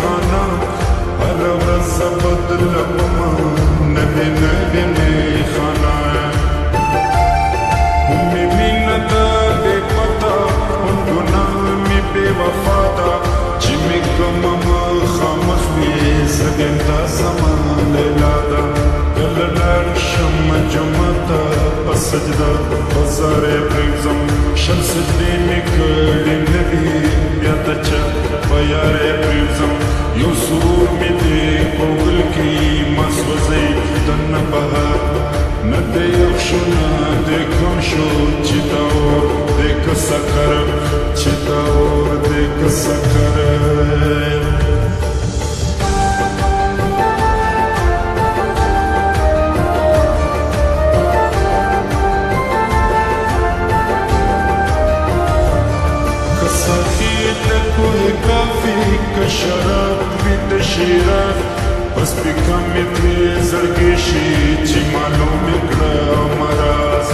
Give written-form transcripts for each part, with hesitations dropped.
खाना हर रज़ बदलबमा नबी नबी में खाना है उम्मी मिन्नत दे पता उन गुनाह में बेवफा था जिमी कमम खामख में सगंदा समान लादा गललार शम जमता सजदा बज़ारे प्रेमज़म शम्स दिन कड़ी नबी यादचा बयारे प्रेमज़म यो सुरूर में दे कोगल की मसवज़े तन बहार न दे अक्षुना दे कमशो चिताओर दे कसकर चिताओर दे कसकर शराब बिद शिराब बस बिका मित्रे जरगेशी ची मालूम इकड़ा मराज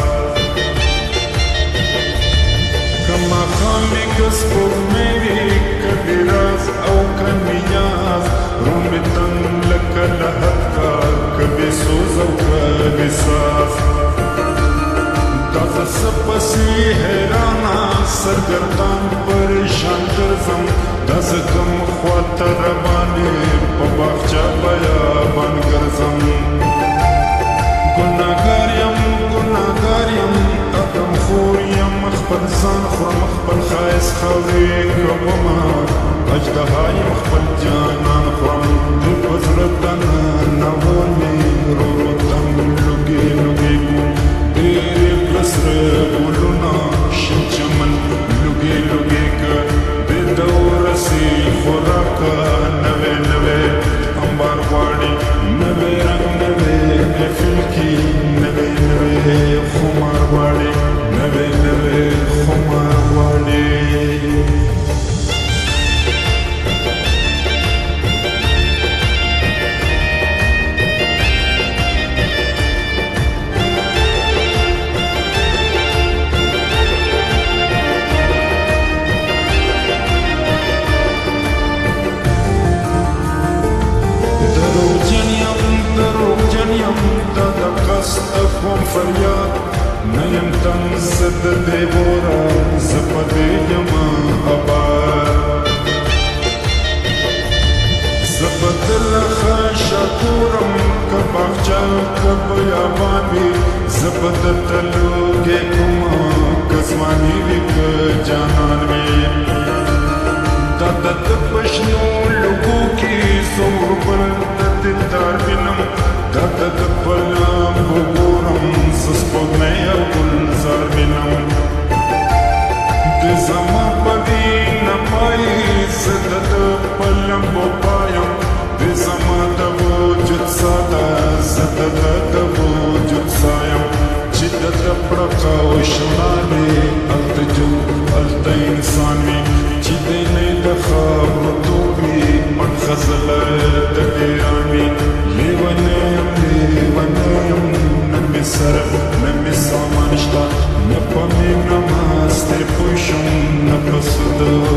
कमा खामी कसको मेरी कदिराज औ कनियाज रूम तंग लकल हक्का कभी सोज औ कभी साज दाज़ सपसी हैराना सरगर्दान परेशान करजम दाज़ कम ख्वात रबाने पबाखचा बयाबान करजम गुनागार यम अदम खोर यम मखबल जान खुर मखबल खाइस खावे कवमा अजदहा यम मखबल जानान खुरम दिल बजरतन नवोने रोरोतम लुगे लुगे को तेरे कसर बोलना शिंचमन लुगे लुगे कर बेदौर से खुराका नवे नवे अंबार वाड़ी नवे रंग नवे महफिल की नवे नवे खुमार वाड़ी नवे नवे खुमार वाड़ी أقوم فرياد نيم تنزد ديبورا زبدي يما أبار زبد لخا شاكورم كباخجا كبياباني زبد تلوغي كما كزماني بك جانان بي دادت بشنو لغوكي صور بلدت الدار بنم دادت بلام بغورم سسپوگنه گلزار بینم ده زمان پدی نمایی زدد بلم بپایم ده زمان ده وجود ساده زدد ده وجود سایم چی ده پرقا و شنانی التجو الت انسان می چی ده نی ده خواب رطوبی من خزل ده دیرانی لیونیم نمی سر نمی سامانشتا نپامی نماز تی پوشم نپسود